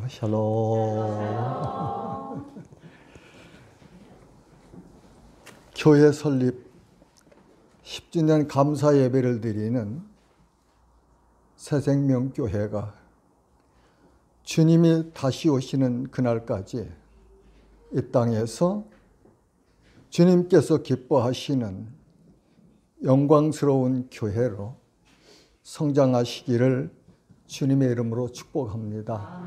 샬롬. 교회 설립 10주년 감사 예배를 드리는 새생명교회가 주님이 다시 오시는 그날까지 이 땅에서 주님께서 기뻐하시는 영광스러운 교회로 성장하시기를 주님의 이름으로 축복합니다.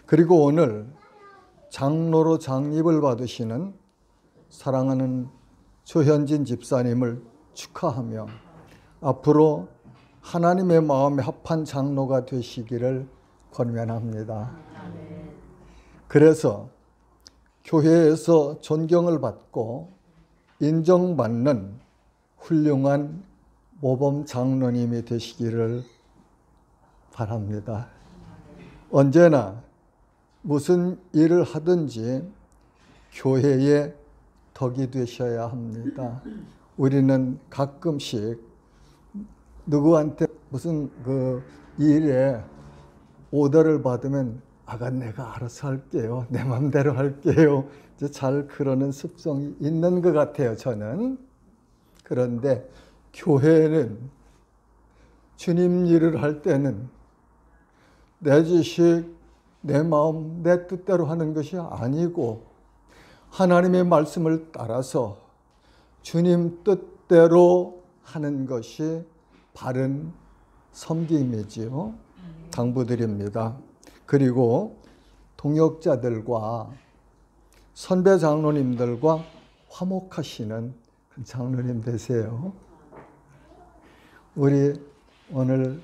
그리고 오늘 장로로 장립을 받으시는 사랑하는 조현진 집사님을 축하하며 앞으로 하나님의 마음에 합한 장로가 되시기를 권면합니다. 그래서 교회에서 존경을 받고 인정받는 훌륭한 모범 장로님이 되시기를 바랍니다. 언제나 무슨 일을 하든지 교회의 덕이 되셔야 합니다. 우리는 가끔씩 누구한테 무슨 일에 오더를 받으면 내가 알아서 할게요. 내 맘대로 할게요. 잘 그러는 습성이 있는 것 같아요, 저는. 그런데 교회는 주님 일을 할 때는 내 지식, 내 마음, 내 뜻대로 하는 것이 아니고 하나님의 말씀을 따라서 주님 뜻대로 하는 것이 바른 섬김이지요. 당부드립니다. 그리고 동역자들과 선배 장로님들과 화목하시는 장로님 되세요. 우리 오늘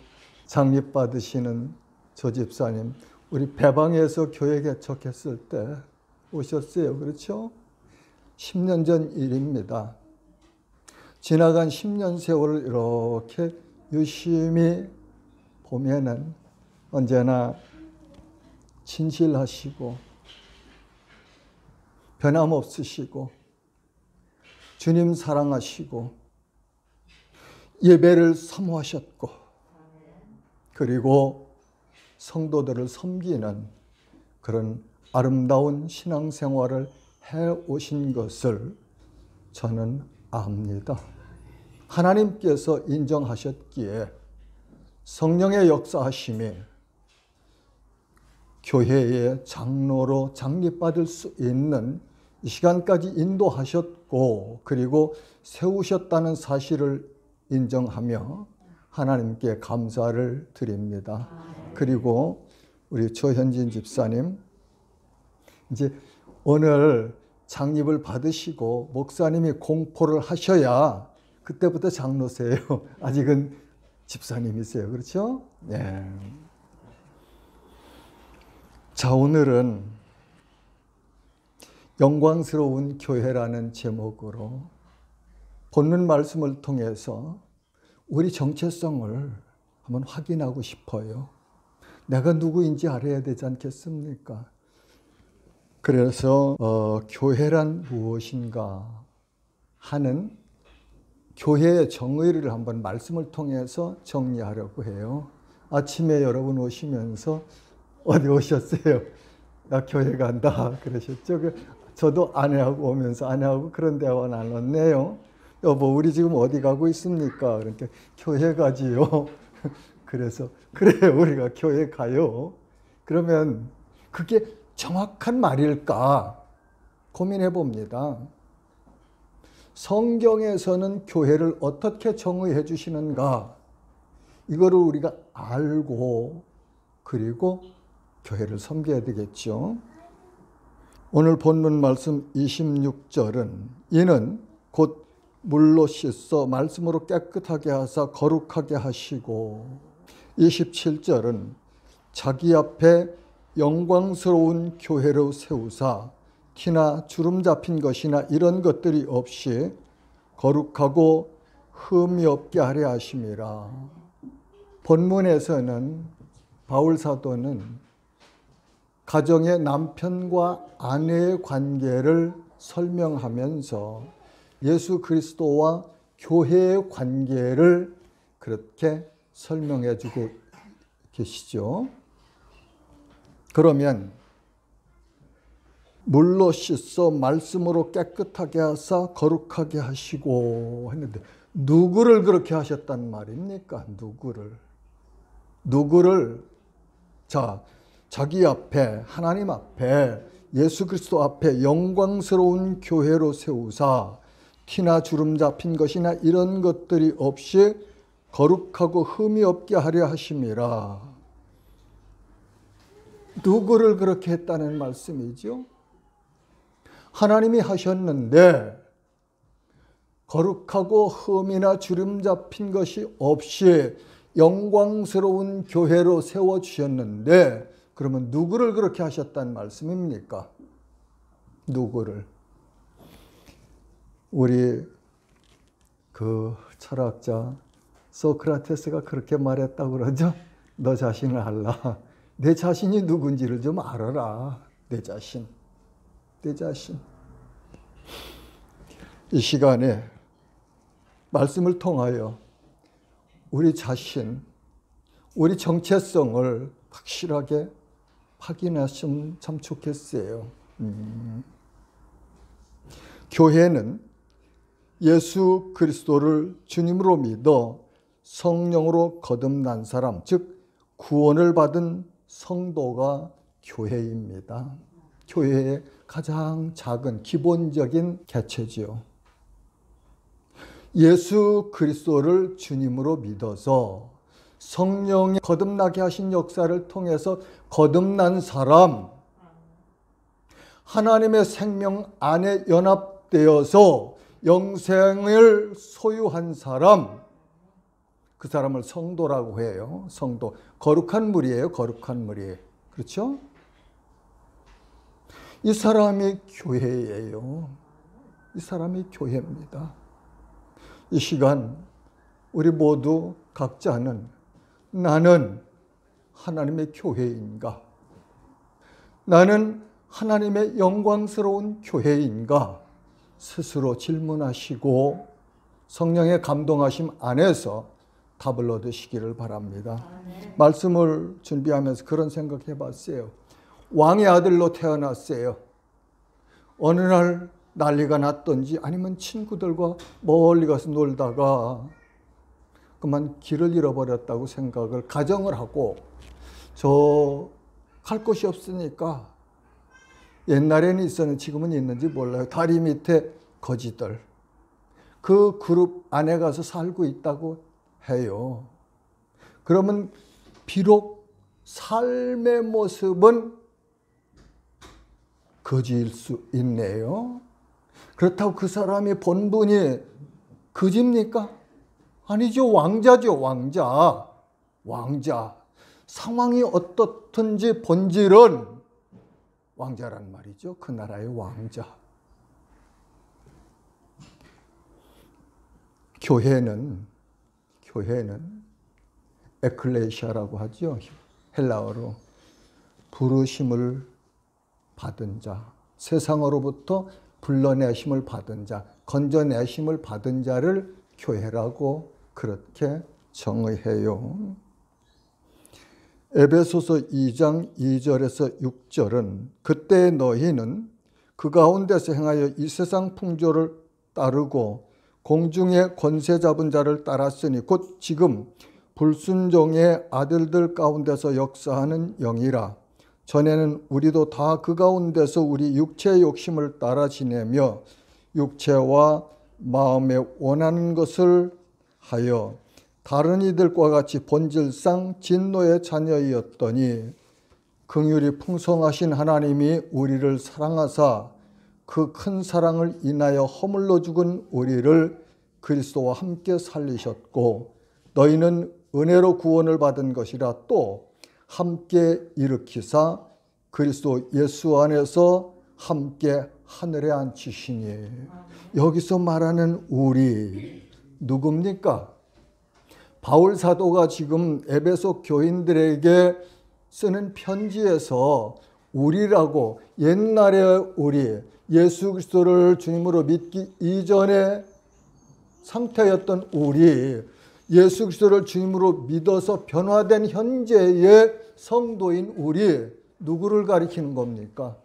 장립받으시는 조 집사님, 우리 배방에서 교회 개척했을 때 오셨어요. 그렇죠? 10년 전 일입니다. 지나간 10년 세월을 이렇게 유심히 보면은 언제나 진실하시고 변함없으시고 주님 사랑하시고 예배를 사모하셨고 그리고 성도들을 섬기는 그런 아름다운 신앙생활을 해오신 것을 저는 압니다. 하나님께서 인정하셨기에 성령의 역사하심이 교회의 장로로 장립받을 수 있는 이 시간까지 인도하셨고 그리고 세우셨다는 사실을 인정하며 하나님께 감사를 드립니다. 그리고 우리 조현진 집사님, 이제 오늘 장립을 받으시고 목사님이 공포를 하셔야 그때부터 장로세요. 아직은 집사님이세요. 그렇죠? 네. 자, 오늘은 영광스러운 교회라는 제목으로 본문 말씀을 통해서 우리 정체성을 한번 확인하고 싶어요. 내가 누구인지 알아야 되지 않겠습니까? 그래서 교회란 무엇인가 하는 교회의 정의를 한번 말씀을 통해서 정리하려고 해요. 아침에 여러분 오시면서 어디 오셨어요? 나 교회 간다 그러셨죠? 저도 아내하고 오면서 아내하고 그런 대화 나눴네요. 여보, 우리 지금 어디 가고 있습니까? 그러니까 교회 가지요. 그래서 그래, 우리가 교회 가요. 그러면 그게 정확한 말일까 고민해 봅니다. 성경에서는 교회를 어떻게 정의해 주시는가? 이거를 우리가 알고 그리고 교회를 섬겨야 되겠죠. 오늘 본문 말씀 26절은 이는 곧 물로 씻어 말씀으로 깨끗하게 하사 거룩하게 하시고 27절은 자기 앞에 영광스러운 교회로 세우사 티나 주름 잡힌 것이나 이런 것들이 없이 거룩하고 흠이 없게 하려 하심이라. 본문에서는 바울 사도는 가정의 남편과 아내의 관계를 설명하면서 예수 그리스도와 교회의 관계를 그렇게 설명해 주고 계시죠. 그러면 물로 씻어 말씀으로 깨끗하게 하사 거룩하게 하시고 했는데 누구를 그렇게 하셨단 말입니까? 누구를 자기 앞에, 하나님 앞에, 예수 그리스도 앞에 영광스러운 교회로 세우사 티나 주름 잡힌 것이나 이런 것들이 없이 거룩하고 흠이 없게 하려 하심이라. 누구를 그렇게 했다는 말씀이죠? 하나님이 하셨는데 거룩하고 흠이나 주름 잡힌 것이 없이 영광스러운 교회로 세워주셨는데 그러면 누구를 그렇게 하셨다는 말씀입니까? 누구를? 우리 그 철학자 소크라테스가 그렇게 말했다고 그러죠? 너 자신을 알라. 내 자신이 누군지를 좀 알아라. 내 자신. 이 시간에 말씀을 통하여 우리 자신, 우리 정체성을 확실하게 확인하시면 참 좋겠어요. 교회는 예수 그리스도를 주님으로 믿어 성령으로 거듭난 사람, 즉 구원을 받은 성도가 교회입니다. 교회의 가장 작은 기본적인 개체지요. 예수 그리스도를 주님으로 믿어서 성령이 거듭나게 하신 역사를 통해서 거듭난 사람, 하나님의 생명 안에 연합되어서 영생을 소유한 사람, 그 사람을 성도라고 해요. 성도. 거룩한 무리예요. 거룩한 무리. 그렇죠? 이 사람이 교회예요. 이 사람이 교회입니다. 이 시간 우리 모두 각자는 나는 하나님의 교회인가? 나는 하나님의 영광스러운 교회인가? 스스로 질문하시고 성령의 감동하심 안에서 답을 얻으시기를 바랍니다. 말씀을 준비하면서 그런 생각해 봤어요. 왕의 아들로 태어났어요. 어느 날 난리가 났던지 아니면 친구들과 멀리 가서 놀다가 그만 길을 잃어버렸다고 생각을 가정을 하고 저 갈 곳이 없으니까 옛날에는 있었는데 지금은 있는지 몰라요. 다리 밑에 거지들. 그 그룹 안에 가서 살고 있다고 해요. 그러면 비록 삶의 모습은 거지일 수 있네요. 그렇다고 그 사람의 본분이 거지입니까? 아니죠. 왕자죠. 왕자. 상황이 어떻든지 본질은 왕자란 말이죠. 그 나라의 왕자. 교회는 에클레시아라고 하죠. 헬라어로 부르심을 받은 자, 세상으로부터 불러내심을 받은 자, 건져내심을 받은 자를 교회라고 그렇게 정의해요. 에베소서 2장 2절에서 6절은 그때 너희는 그 가운데서 행하여 이 세상 풍조를 따르고 공중의 권세 잡은 자를 따랐으니 곧 지금 불순종의 아들들 가운데서 역사하는 영이라. 전에는 우리도 다 그 가운데서 우리 육체의 욕심을 따라 지내며 육체와 마음에 원하는 것을 하여 다른 이들과 같이 본질상 진노의 자녀이었더니 긍휼이 풍성하신 하나님이 우리를 사랑하사 그 큰 사랑을 인하여 허물로 죽은 우리를 그리스도와 함께 살리셨고 너희는 은혜로 구원을 받은 것이라 또 함께 일으키사 그리스도 예수 안에서 함께 하늘에 앉히시니. 여기서 말하는 우리 누굽니까? 바울 사도가 지금 에베소 교인들에게 쓰는 편지에서 우리라고, 옛날에 우리 예수 그리스도를 주님으로 믿기 이전의 상태였던 우리, 예수 그리스도를 주님으로 믿어서 변화된 현재의 성도인 우리, 누구를 가리키는 겁니까?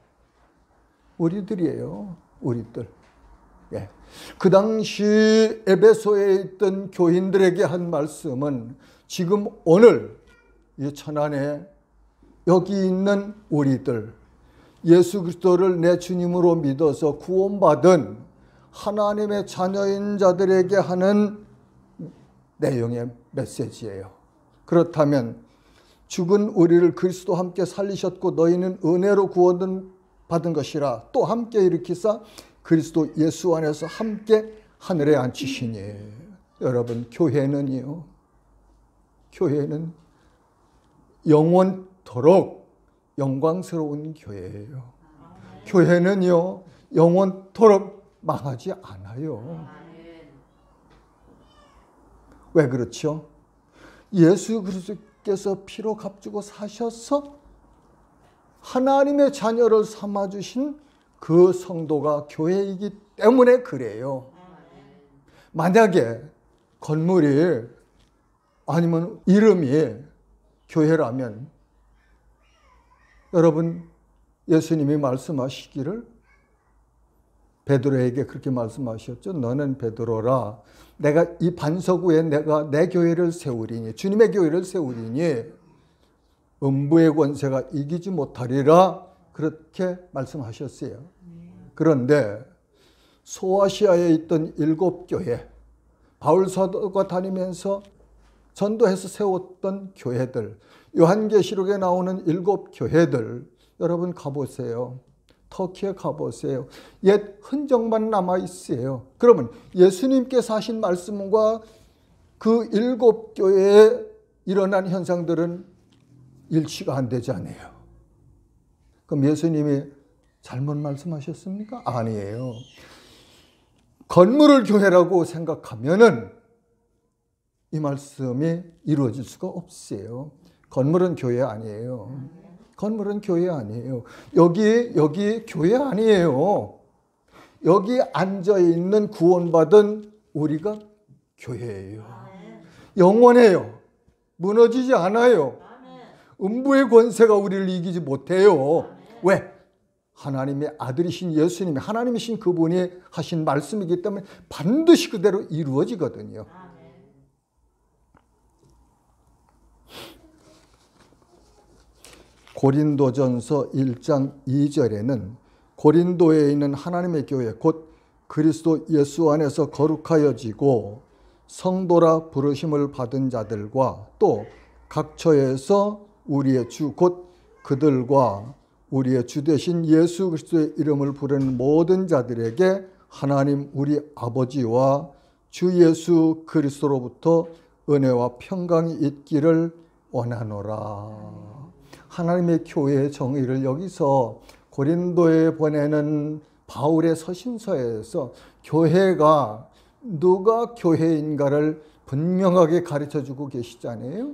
우리들이에요. 우리들. 예. 그 당시 에베소에 있던 교인들에게 한 말씀은 지금 오늘 이 천안에 여기 있는 우리들, 예수 그리스도를 내 주님으로 믿어서 구원받은 하나님의 자녀인 자들에게 하는 내용의 메시지예요. 그렇다면 죽은 우리를 그리스도 함께 살리셨고 너희는 은혜로 구원 받은 것이라 또 함께 일으키사 그리스도 예수 안에서 함께 하늘에 앉히시니. 여러분, 교회는요, 교회는 영원토록 영광스러운 교회예요. 교회는요, 영원토록 망하지 않아요. 왜 그렇죠? 예수 그리스도께서 피로 값주고 사셔서 하나님의 자녀를 삼아주신 그 성도가 교회이기 때문에 그래요. 만약에 건물이 아니면 이름이 교회라면 여러분, 예수님이 말씀하시기를 베드로에게 그렇게 말씀하셨죠. 너는 베드로라. 내가 이 반석 위에 내가 내 교회를 세우리니, 주님의 교회를 세우리니 음부의 권세가 이기지 못하리라. 그렇게 말씀하셨어요. 그런데 소아시아에 있던 7교회, 바울 사도가 다니면서 전도해서 세웠던 교회들, 요한계시록에 나오는 7교회들, 여러분 가보세요. 터키에 가보세요. 옛 흔적만 남아있어요. 그러면 예수님께서 하신 말씀과 그 7교회에 일어난 현상들은 일치가 안 되잖아요. 그럼 예수님이 잘못 말씀하셨습니까? 아니에요. 건물을 교회라고 생각하면은 이 말씀이 이루어질 수가 없어요. 건물은 교회 아니에요. 건물은 교회 아니에요. 여기 교회 아니에요. 여기 앉아있는 구원받은 우리가 교회예요. 영원해요. 무너지지 않아요. 음부의 권세가 우리를 이기지 못해요. 왜? 하나님의 아들이신 예수님이, 하나님이신 그분이 하신 말씀이기 때문에 반드시 그대로 이루어지거든요. 고린도전서 1장 2절에는 고린도에 있는 하나님의 교회, 곧 그리스도 예수 안에서 거룩하여지고 성도라 부르심을 받은 자들과 또 각처에서 우리의 주, 곧 그들과 우리의 주 되신 예수 그리스도의 이름을 부르는 모든 자들에게 하나님 우리 아버지와 주 예수 그리스도로부터 은혜와 평강이 있기를 원하노라. 하나님의 교회의 정의를 여기서 고린도에 보내는 바울의 서신서에서 교회가 누가 교회인가를 분명하게 가르쳐주고 계시잖아요.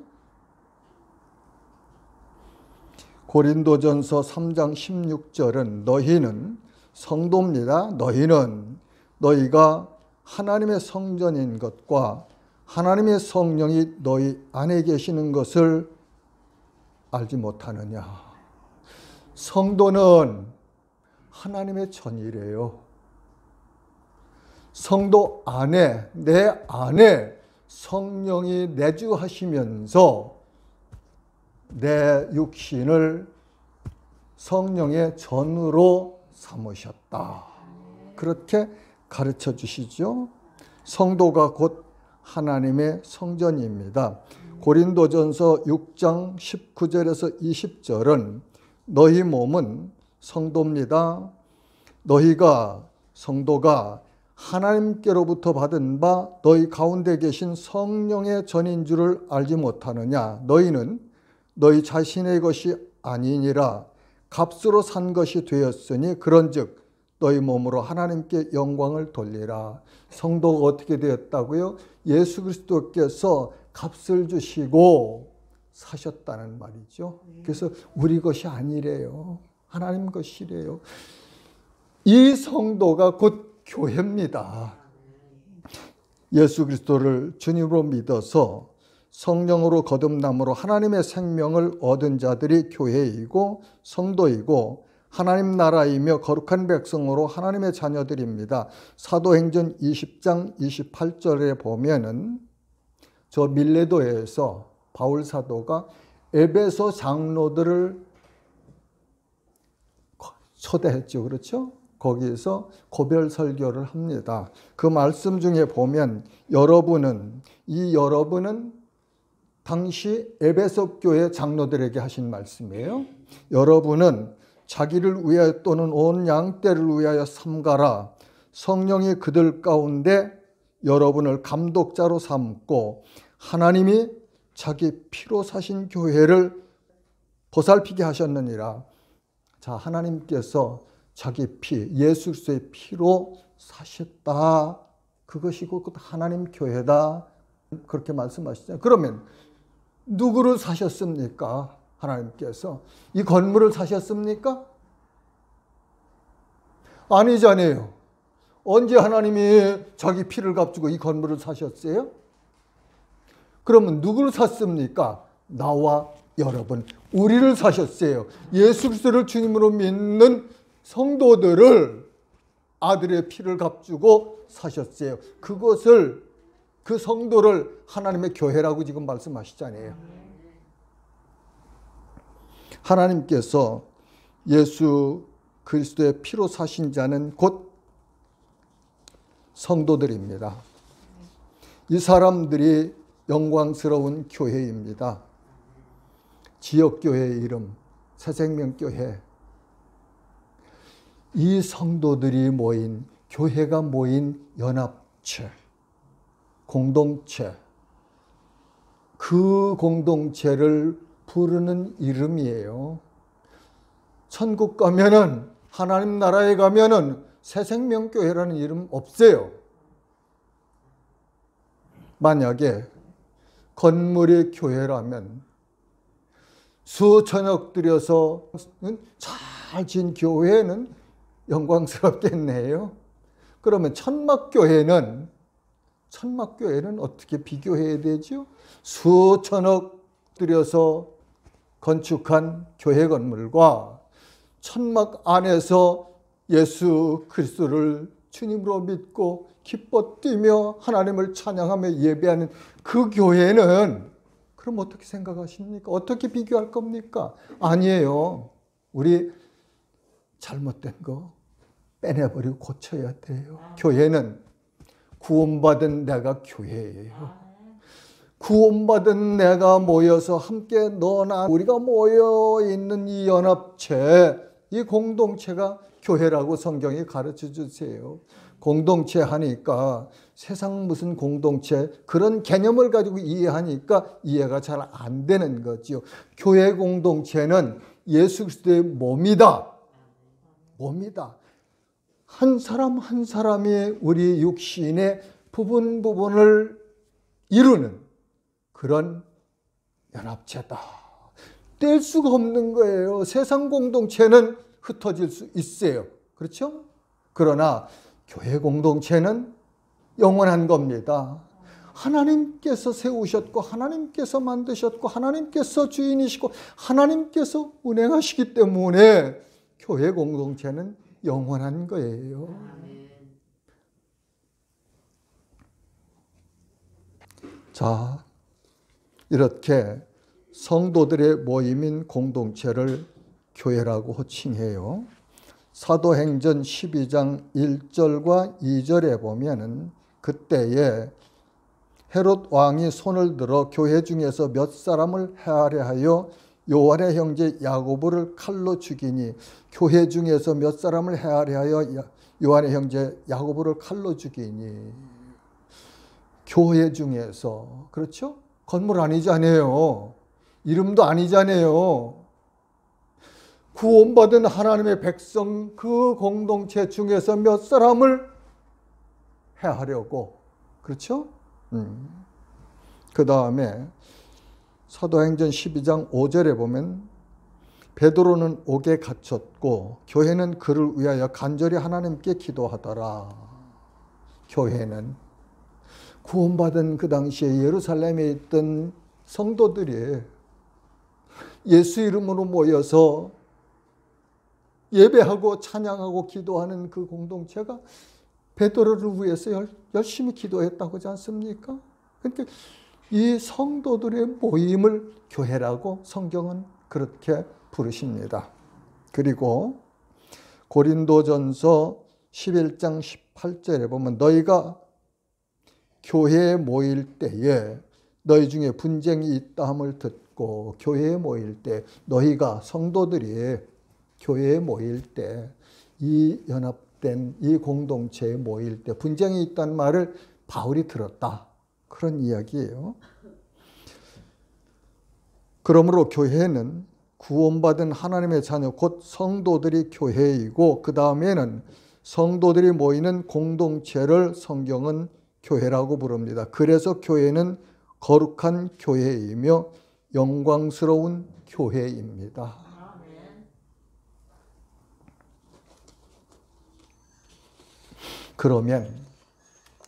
고린도전서 3장 16절은 너희는 성도입니다. 너희가 하나님의 성전인 것과 하나님의 성령이 너희 안에 계시는 것을 알지 못하느냐. 성도는 하나님의 전이래요. 성도 안에, 내 안에 성령이 내주하시면서 내 육신을 성령의 전으로 삼으셨다. 그렇게 가르쳐 주시죠. 성도가 곧 하나님의 성전입니다. 고린도전서 6장 19절에서 20절은 너희 몸은 성도입니다. 너희가 성도가 하나님께로부터 받은 바 너희 가운데 계신 성령의 전인 줄을 알지 못하느냐. 너희는 너희 자신의 것이 아니니라 값으로 산 것이 되었으니 그런즉 너희 몸으로 하나님께 영광을 돌리라. 성도가 어떻게 되었다고요? 예수 그리스도께서 값을 주시고 사셨다는 말이죠. 그래서 우리 것이 아니래요. 하나님 것이래요. 이 성도가 곧 교회입니다. 예수 그리스도를 주님으로 믿어서 성령으로 거듭남으로 하나님의 생명을 얻은 자들이 교회이고 성도이고 하나님 나라이며 거룩한 백성으로 하나님의 자녀들입니다. 사도행전 20장 28절에 보면은 저 밀레도에서 바울 사도가 에베소 장로들을 초대했죠. 그렇죠? 거기에서 고별 설교를 합니다. 그 말씀 중에 보면 여러분은 당시 에베소 교회 장로들에게 하신 말씀이에요. 여러분은 자기를 위하여 또는 온 양떼를 위하여 삼가라. 성령이 그들 가운데 여러분을 감독자로 삼고 하나님이 자기 피로 사신 교회를 보살피게 하셨느니라. 자, 하나님께서 자기 피, 예수 그리스도의 피로 사셨다. 그것이 곧 하나님 교회다. 그렇게 말씀하시잖아요. 그러면 누구를 사셨습니까? 하나님께서 이 건물을 사셨습니까? 아니잖아요. 언제 하나님이 자기 피를 값주고 이 건물을 사셨어요? 그러면 누구를 샀습니까? 나와 여러분, 우리를 사셨어요. 예수 그리스도를 주님으로 믿는 성도들을 아들의 피를 값주고 사셨어요. 그 성도를 하나님의 교회라고 지금 말씀하시잖아요. 하나님께서 예수 그리스도의 피로 사신 자는 곧 성도들입니다. 이 사람들이 영광스러운 교회입니다. 지역교회의 이름, 새생명교회. 이 성도들이 모인, 교회가 모인 연합체, 공동체. 그 공동체를 부르는 이름이에요. 천국 가면은, 하나님 나라에 가면은 새생명교회라는 이름 없어요. 만약에 건물의 교회라면 수천억 들여서 잘 지은 교회는 영광스럽겠네요. 그러면 천막교회는 어떻게 비교해야 되죠? 수천억 들여서 건축한 교회 건물과 천막 안에서 예수 그리스도를 주님으로 믿고 기뻐 뛰며 하나님을 찬양하며 예배하는 그 교회는 그럼 어떻게 생각하십니까? 어떻게 비교할 겁니까? 아니에요. 우리 잘못된 거 빼내버리고 고쳐야 돼요. 교회는 구원받은 내가 교회예요. 구원받은 내가 모여서 함께 너나 우리가 모여있는 이 연합체, 이 공동체가 교회라고 성경이 가르쳐 주세요. 공동체 하니까 세상 무슨 공동체 그런 개념을 가지고 이해하니까 이해가 잘 안 되는 거죠. 교회 공동체는 예수 그리스도의 몸이다. 한 사람 한 사람이 우리 육신의 부분을 이루는 그런 연합체다. 뗄 수가 없는 거예요. 세상 공동체는 흩어질 수 있어요. 그렇죠? 그러나 교회 공동체는 영원한 겁니다. 하나님께서 세우셨고 하나님께서 만드셨고 하나님께서 주인이시고 하나님께서 운행하시기 때문에 교회 공동체는 영원한 거예요. 자, 이렇게 성도들의 모임인 공동체를 교회라고 호칭해요. 사도행전 12장 1절과 2절에 보면은 그때에 헤롯 왕이 손을 들어 교회 중에서 몇 사람을 해하려 하여 요한의 형제 야고보를 칼로 죽이니, 교회 중에서 몇 사람을 해하려 하여 요한의 형제 야고보를 칼로 죽이니. 교회 중에서, 그렇죠? 건물 아니잖아요. 이름도 아니잖아요. 구원받은 하나님의 백성 그 공동체 중에서 몇 사람을 해하려고, 그렇죠? 그 다음에 사도행전 12장 5절에 보면 베드로는 옥에 갇혔고 교회는 그를 위하여 간절히 하나님께 기도하더라. 교회는 구원받은 그 당시에 예루살렘에 있던 성도들이 예수 이름으로 모여서 예배하고 찬양하고 기도하는 그 공동체가 베드로를 위해서 열심히 기도했다고 하지 않습니까? 그러니까 이 성도들의 모임을 교회라고 성경은 그렇게 부르십니다. 그리고 고린도전서 11장 18절에 보면 너희가 교회에 모일 때에 너희 중에 분쟁이 있다 함을 듣고 교회에 모일 때 너희가 성도들이 교회에 모일 때 이 연합된 이 공동체에 모일 때 분쟁이 있다는 말을 바울이 들었다. 그런 이야기예요. 그러므로 교회는 구원받은 하나님의 자녀 곧 성도들이 교회이고 그 다음에는 성도들이 모이는 공동체를 성경은 교회라고 부릅니다. 그래서 교회는 거룩한 교회이며 영광스러운 교회입니다.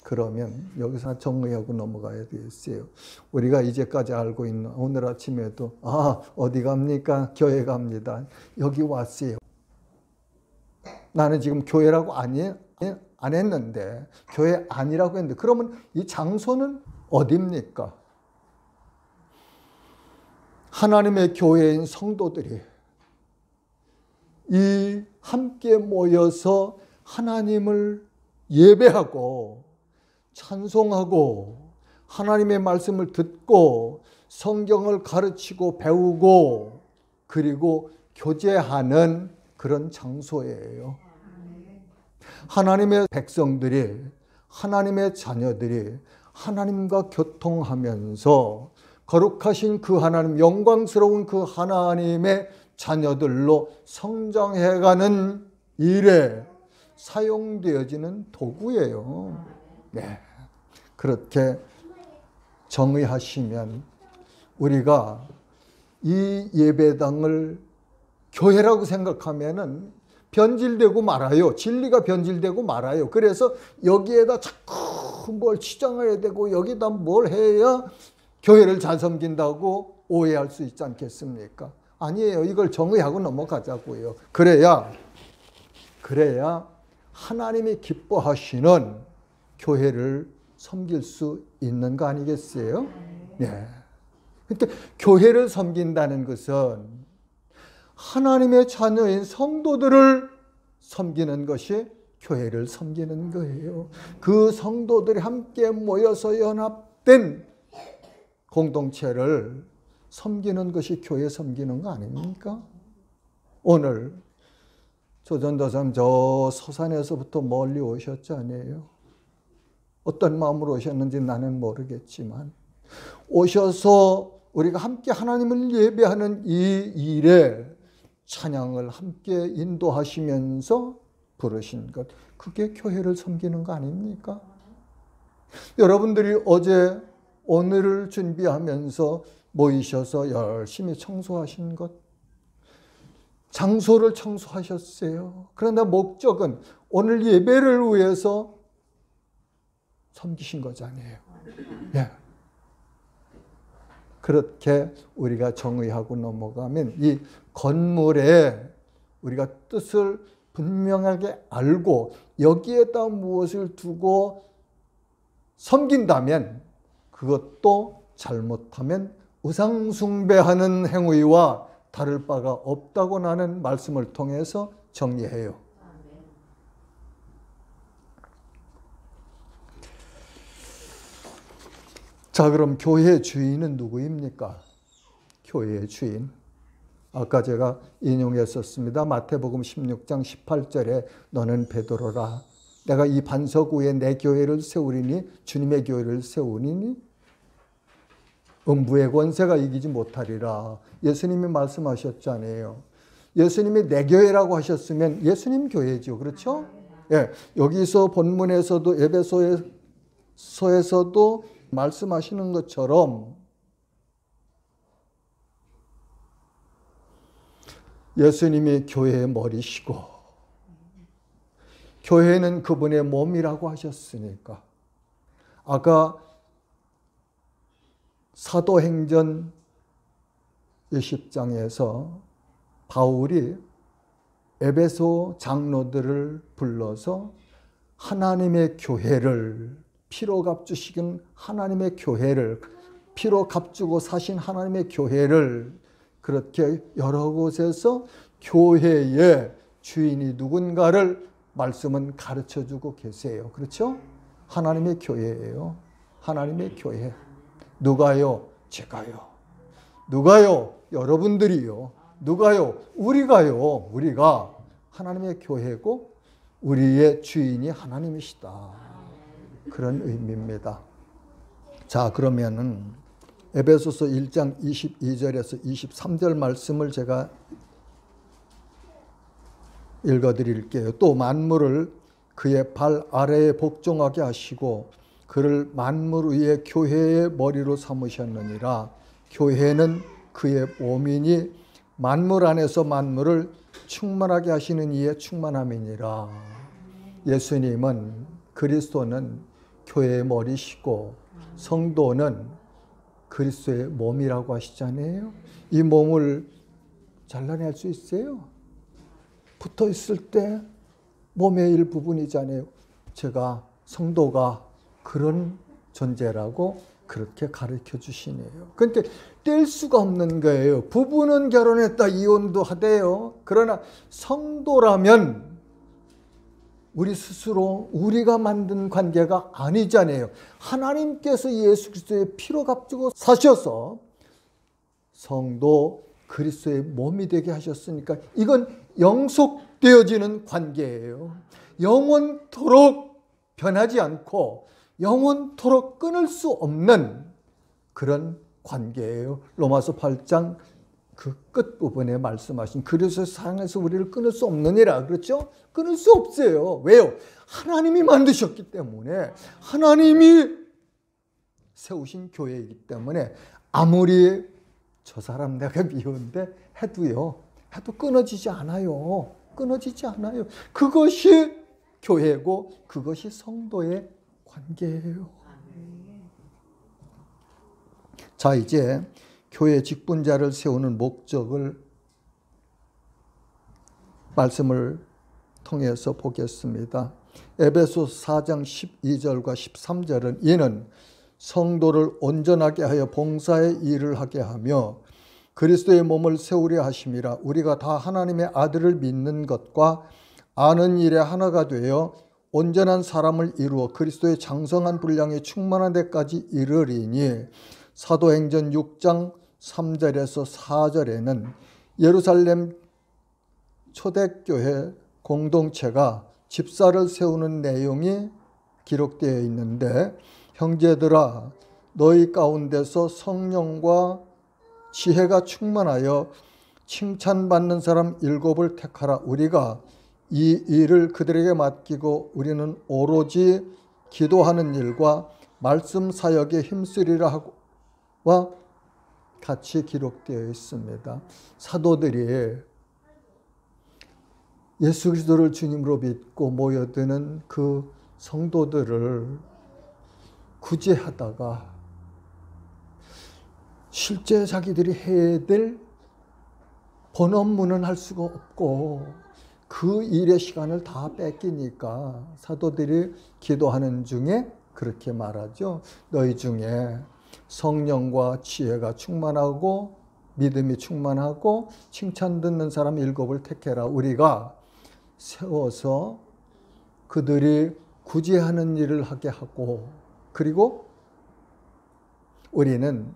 그러면 여기서 정리하고 넘어가야 되겠어요. 우리가 이제까지 알고 있는 오늘 아침에도 어디 갑니까? 교회 갑니다. 여기 왔어요. 나는 지금 교회라고 안 했는데 교회 아니라고 했는데 그러면 이 장소는 어디입니까? 하나님의 교회인 성도들이 이 함께 모여서 하나님을 예배하고 찬송하고 하나님의 말씀을 듣고 성경을 가르치고 배우고 그리고 교제하는 그런 장소예요. 하나님의 백성들이 하나님의 자녀들이 하나님과 교통하면서 거룩하신 그 하나님, 영광스러운 그 하나님의 자녀들로 성장해가는 일에 사용되어지는 도구예요. 네. 그렇게 정의하시면 우리가 이 예배당을 교회라고 생각하면은 변질되고 말아요. 진리가 변질되고 말아요. 그래서 여기에다 자꾸 뭘 치장해야 되고 여기다 뭘 해야 교회를 잘 섬긴다고 오해할 수 있지 않겠습니까? 아니에요. 이걸 정의하고 넘어가자고요. 그래야 하나님이 기뻐하시는 교회를 섬길 수 있는 거 아니겠어요? 네. 그러니까 교회를 섬긴다는 것은 하나님의 자녀인 성도들을 섬기는 것이 교회를 섬기는 거예요. 그 성도들이 함께 모여서 연합된 공동체를 섬기는 것이 교회 섬기는 거 아닙니까? 오늘 조전도사님 저 서산에서부터 멀리 오셨잖아요. 어떤 마음으로 오셨는지 나는 모르겠지만 오셔서 우리가 함께 하나님을 예배하는 이 일에 찬양을 함께 인도하시면서 부르신 것, 그게 교회를 섬기는 거 아닙니까? 여러분들이 어제 오늘을 준비하면서 모이셔서 열심히 청소하신 것, 장소를 청소하셨어요. 그런데 목적은 오늘 예배를 위해서 섬기신 거잖아요. 예. 그렇게 우리가 정의하고 넘어가면 이 건물에 우리가 뜻을 분명하게 알고 여기에다 무엇을 두고 섬긴다면 그것도 잘못하면 우상숭배하는 행위와 다를 바가 없다고 나는 말씀을 통해서 정리해요. 자, 그럼 교회의 주인은 누구입니까? 교회의 주인. 아까 제가 인용했었습니다. 마태복음 16장 18절에 너는 베드로라. 내가 이 반석 위에 내 교회를 세우리니 주님의 교회를 세우리니 음부의 권세가 이기지 못하리라. 예수님이 말씀하셨잖아요. 예수님이 내 교회라고 하셨으면 예수님 교회죠. 그렇죠? 예, 여기서 본문에서도 에베소서에서도 말씀하시는 것처럼 예수님이 교회의 머리시고 교회는 그분의 몸이라고 하셨으니까 아까 사도행전 20장에서 바울이 에베소 장로들을 불러서 하나님의 교회를, 피로 값주시긴 하나님의 교회를, 피로 값주고 사신 하나님의 교회를, 그렇게 여러 곳에서 교회의 주인이 누군가를 말씀은 가르쳐주고 계세요. 그렇죠? 하나님의 교회예요. 하나님의 교회. 누가요? 제가요. 누가요? 여러분들이요. 누가요? 우리가요. 우리가 하나님의 교회고 우리의 주인이 하나님이시다. 그런 의미입니다. 자, 그러면은 에베소서 1장 22절에서 23절 말씀을 제가 읽어드릴게요. 또 만물을 그의 발 아래에 복종하게 하시고 그를 만물 위에 교회의 머리로 삼으셨느니라. 교회는 그의 몸이니 만물 안에서 만물을 충만하게 하시는 이의 충만함이니라. 예수님은, 그리스도는 교회의 머리시고 성도는 그리스도의 몸이라고 하시잖아요. 이 몸을 잘라낼 수 있어요? 붙어 있을 때 몸의 일부분이잖아요. 제가 성도가 그런 존재라고 그렇게 가르쳐 주시네요. 그러니까 뗄 수가 없는 거예요. 부부는 결혼했다 이혼도 하대요. 그러나 성도라면 우리 스스로 우리가 만든 관계가 아니잖아요. 하나님께서 예수 그리스도의 피로 값주고 사셔서 성도 그리스도의 몸이 되게 하셨으니까 이건 영속되어지는 관계예요. 영원토록 변하지 않고 영원토록 끊을 수 없는 그런 관계예요. 로마서 8장 그 끝부분에 말씀하신 그리스도의 사랑에서 우리를 끊을 수 없느니라. 그렇죠? 끊을 수 없어요. 왜요? 하나님이 만드셨기 때문에, 하나님이 세우신 교회이기 때문에 아무리 저 사람 내가 미운데 해도 끊어지지 않아요. 끊어지지 않아요. 그것이 교회고 그것이 성도의 관계예요. 자, 이제 교회 직분자를 세우는 목적을 말씀을 통해서 보겠습니다. 에베소서 4장 12절과 13절은 이는 성도를 온전하게 하여 봉사의 일을 하게 하며 그리스도의 몸을 세우려 하심이라. 우리가 다 하나님의 아들을 믿는 것과 아는 일에 하나가 되어 온전한 사람을 이루어 그리스도의 장성한 분량에 충만한 데까지 이르리니. 사도행전 6장 3절에서 4절에는 예루살렘 초대교회 공동체가 집사를 세우는 내용이 기록되어 있는데, 형제들아 너희 가운데서 성령과 지혜가 충만하여 칭찬받는 사람 7을 택하라. 우리가 이 일을 그들에게 맡기고 우리는 오로지 기도하는 일과 말씀 사역에 힘쓰리라 하고와 같이 기록되어 있습니다. 사도들이 예수 그리스도를 주님으로 믿고 모여드는 그 성도들을 구제하다가 실제 자기들이 해야 될 본 업무는 할 수가 없고 그 일의 시간을 다 뺏기니까 사도들이 기도하는 중에 그렇게 말하죠. 너희 중에 성령과 지혜가 충만하고 믿음이 충만하고 칭찬 듣는 사람 7을 택해라. 우리가 세워서 그들이 구제하는 일을 하게 하고, 그리고 우리는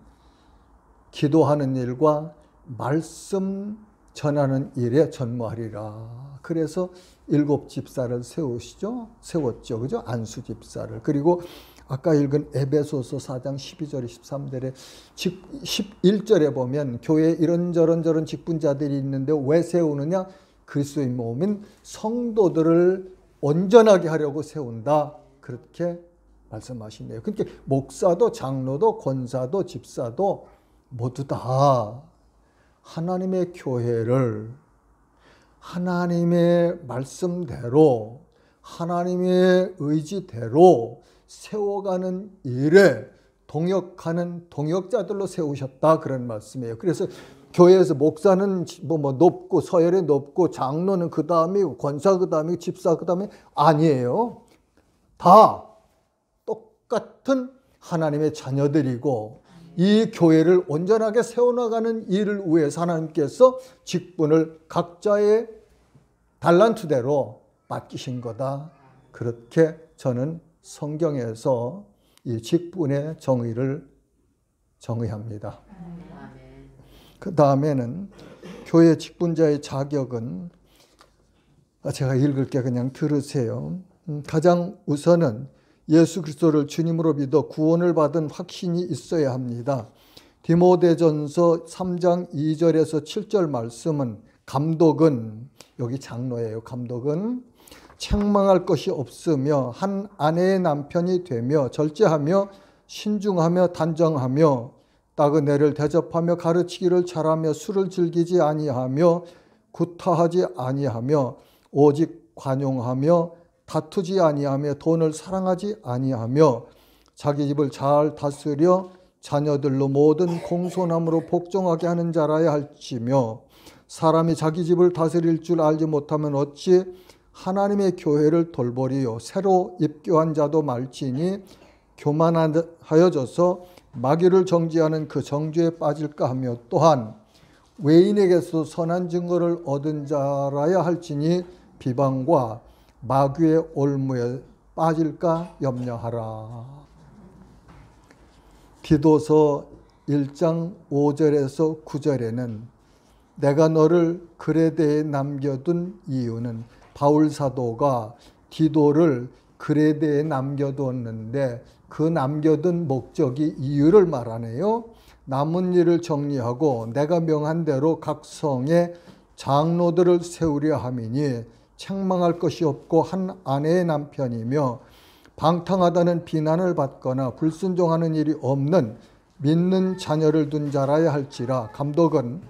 기도하는 일과 말씀 전하는 일에 전무하리라. 그래서 7 집사를 세웠죠. 그죠? 안수 집사를. 그리고 아까 읽은 에베소서 4장 12절 13절에 11절에 보면 교회에 이런저런 직분자들이 있는데 왜 세우느냐? 그리스도의 몸인 성도들을 온전하게 하려고 세운다. 그렇게 말씀하시네요. 그러니까 목사도 장로도 권사도 집사도 모두 다 하나님의 교회를 하나님의 말씀대로 하나님의 의지대로 세워가는 일에 동역하는 동역자들로 세우셨다 그런 말씀이에요. 그래서 교회에서 목사는 뭐 높고 서열이 높고 장로는 그 다음이고 권사 그 다음이고 집사 그 다음이 아니에요. 다 똑같은 하나님의 자녀들이고 이 교회를 온전하게 세워나가는 일을 위해서 하나님께서 직분을 각자의 달란트대로 맡기신 거다. 그렇게 저는 성경에서 이 직분의 정의를 정의합니다. 그 다음에는 교회 직분자의 자격은 제가 읽을게 그냥 들으세요. 가장 우선은 예수 그리스도를 주님으로 믿어 구원을 받은 확신이 있어야 합니다. 디모데전서 3장 2절에서 7절 말씀은 감독은 여기 장로예요. 감독은 책망할 것이 없으며 한 아내의 남편이 되며 절제하며 신중하며 단정하며 따그네를 대접하며 가르치기를 잘하며 술을 즐기지 아니하며 구타하지 아니하며 오직 관용하며 다투지 아니하며 돈을 사랑하지 아니하며 자기 집을 잘 다스려 자녀들로 모든 공손함으로 복종하게 하는 자라야 할지며 사람이 자기 집을 다스릴 줄 알지 못하면 어찌 하나님의 교회를 돌보리요. 새로 입교한 자도 말지니 교만하여져서 마귀를 정죄하는 그 정죄에 빠질까 하며 또한 외인에게서 선한 증거를 얻은 자라야 할지니 비방과 마귀의 올무에 빠질까 염려하라. 디도서 1장 5절에서 9절에는 내가 너를 그레데에 남겨둔 이유는 바울 사도가 디도를 그레데에 남겨두었는데 그 남겨둔 목적이 이유를 말하네요. 남은 일을 정리하고 내가 명한 대로 각 성에 장로들을 세우려 함이니 책망할 것이 없고 한 아내의 남편이며 방탕하다는 비난을 받거나 불순종하는 일이 없는 믿는 자녀를 둔 자라야 할지라. 감독은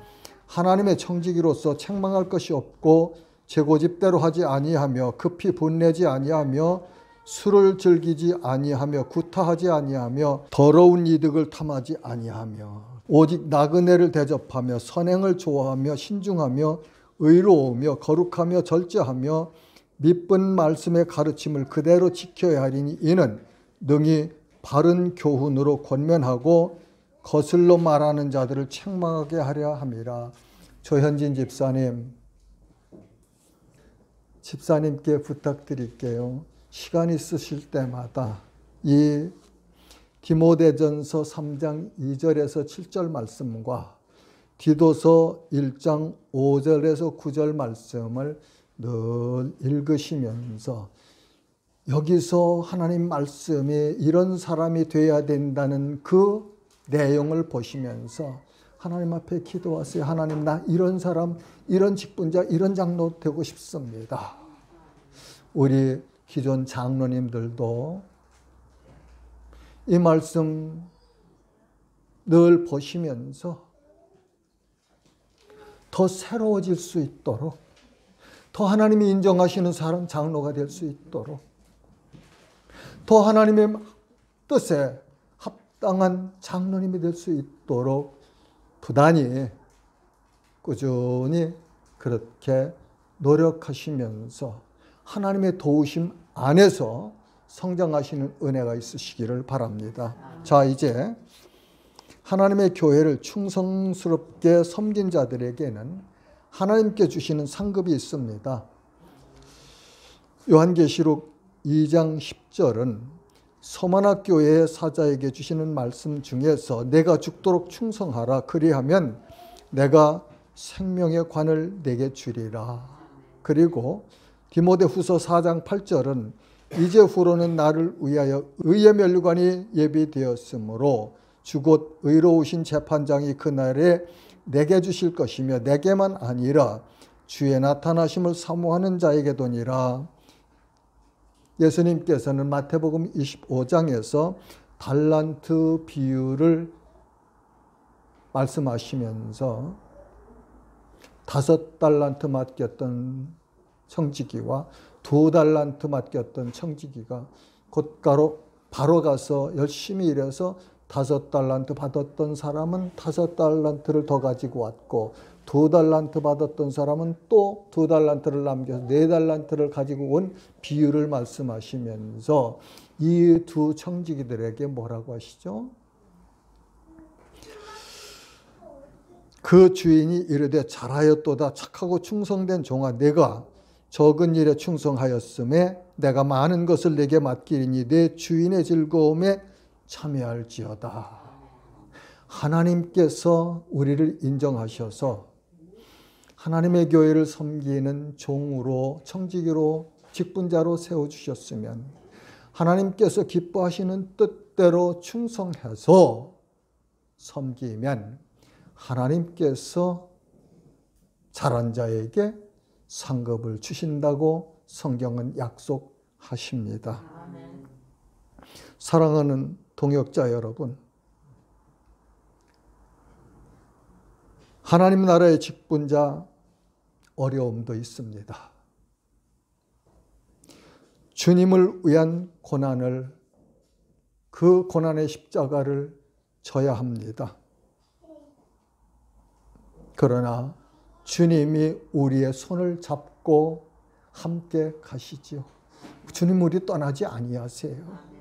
하나님의 청지기로서 책망할 것이 없고 제고집대로 하지 아니하며 급히 분내지 아니하며 술을 즐기지 아니하며 구타하지 아니하며 더러운 이득을 탐하지 아니하며 오직 나그네를 대접하며 선행을 좋아하며 신중하며 의로우며 거룩하며 절제하며 믿은 말씀의 가르침을 그대로 지켜야 하리니 이는 능히 바른 교훈으로 권면하고 거슬러 말하는 자들을 책망하게 하려 함이라. 조현진 집사님께 부탁드릴게요. 시간 있으실 때마다 이 디모데전서 3장 2절에서 7절 말씀과 디도서 1장 5절에서 9절 말씀을 늘 읽으시면서 여기서 하나님 말씀이 이런 사람이 되어야 된다는 그 내용을 보시면서 하나님 앞에 기도하세요. 하나님, 나 이런 사람, 이런 직분자, 이런 장로 되고 싶습니다. 우리 기존 장로님들도 이 말씀 늘 보시면서 더 새로워질 수 있도록, 더 하나님이 인정하시는 사람 장로가 될 수 있도록, 더 하나님의 뜻에 합당한 장로님이 될 수 있도록 부단히 꾸준히 그렇게 노력하시면서 하나님의 도우심 안에서 성장하시는 은혜가 있으시기를 바랍니다. 자, 이제 하나님의 교회를 충성스럽게 섬긴 자들에게는 하나님께 주시는 상급이 있습니다. 요한계시록 2장 10절은 서머나 교회의 사자에게 주시는 말씀 중에서 내가 죽도록 충성하라. 그리하면 내가 생명의 관을 내게 주리라. 그리고 디모데후서 4장 8절은 이제 후로는 나를 위하여 의의 면류관이 예비되었으므로 주곧 의로우신 재판장이 그날에 내게 주실 것이며 내게만 아니라 주의 나타나심을 사모하는 자에게도니라. 예수님께서는 마태복음 25장에서 달란트 비유를 말씀하시면서 5달란트 맡겼던 청지기와 2달란트 맡겼던 청지기가 곧가로 바로 가서 열심히 일해서 5달란트 받았던 사람은 5달란트를 더 가지고 왔고 2달란트 받았던 사람은 또 2달란트를 남겨서 4달란트를 가지고 온 비유를 말씀하시면서 이 두 청지기들에게 뭐라고 하시죠? 그 주인이 이르되 잘하였도다 착하고 충성된 종아 내가 적은 일에 충성하였음에 내가 많은 것을 내게 맡기리니 내 주인의 즐거움에 참여할지어다. 하나님께서 우리를 인정하셔서 하나님의 교회를 섬기는 종으로 청지기로 직분자로 세워주셨으면 하나님께서 기뻐하시는 뜻대로 충성해서 섬기면 하나님께서 잘한 자에게 상급을 주신다고 성경은 약속하십니다. 사랑하는 동역자 여러분, 하나님 나라의 직분자 어려움도 있습니다. 주님을 위한 고난을, 그 고난의 십자가를 져야 합니다. 그러나 주님이 우리의 손을 잡고 함께 가시지요. 주님 우리 떠나지 아니하세요.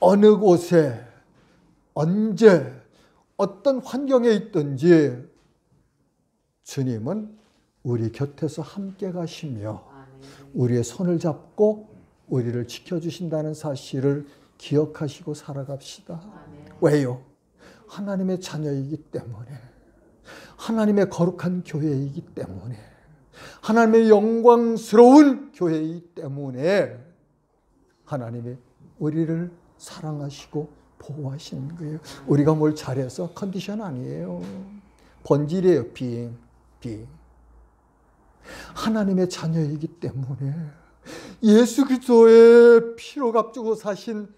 어느 곳에 언제 어떤 환경에 있든지 주님은 우리 곁에서 함께 가시며 우리의 손을 잡고 우리를 지켜주신다는 사실을 기억하시고 살아갑시다. 왜요? 하나님의 자녀이기 때문에, 하나님의 거룩한 교회이기 때문에, 하나님의 영광스러운 교회이기 때문에 하나님이 우리를 사랑하시고 보호하시는 거예요. 우리가 뭘 잘해서 컨디션 아니에요. 본질이에요. being. 하나님의 자녀이기 때문에 예수 그리스도의 피로 값주고 사신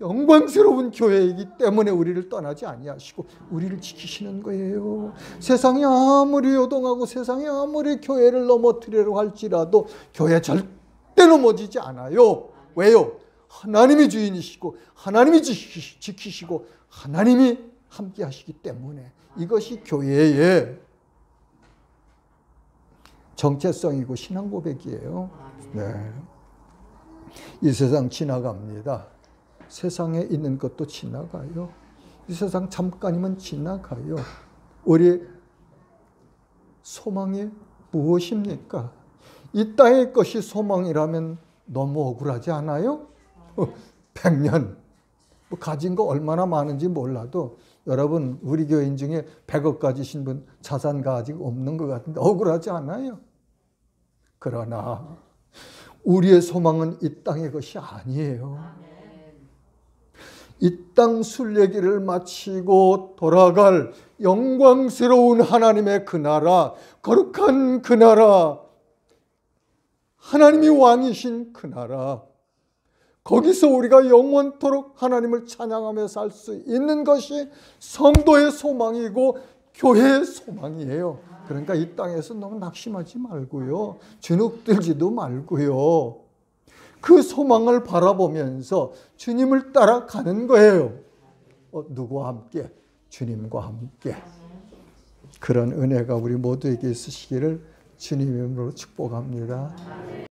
영광스러운 교회이기 때문에 우리를 떠나지 아니하시고 우리를 지키시는 거예요. 세상이 아무리 요동하고 세상이 아무리 교회를 넘어뜨리려고 할지라도 교회 절대 넘어지지 않아요. 왜요? 하나님이 주인이시고 하나님이 지키시고 하나님이 함께 하시기 때문에 이것이 교회의 정체성이고 신앙 고백이에요. 네. 이 세상 지나갑니다. 세상에 있는 것도 지나가요. 이 세상 잠깐이면 지나가요. 우리 소망이 무엇입니까? 이 땅의 것이 소망이라면 너무 억울하지 않아요? 100년 뭐 가진 거 얼마나 많은지 몰라도 여러분 우리 교인 중에 100억 가지신 분 자산 가지고 없는 것 같은데 억울하지 않아요? 그러나 우리의 소망은 이 땅의 것이 아니에요. 이 땅 순례길을 마치고 돌아갈 영광스러운 하나님의 그 나라, 거룩한 그 나라, 하나님이 왕이신 그 나라, 거기서 우리가 영원토록 하나님을 찬양하며 살 수 있는 것이 성도의 소망이고 교회의 소망이에요. 그러니까 이 땅에서 너무 낙심하지 말고요. 주눅들지도 말고요. 그 소망을 바라보면서 주님을 따라가는 거예요. 누구와 함께? 주님과 함께. 그런 은혜가 우리 모두에게 있으시기를 주님 이름으로 축복합니다.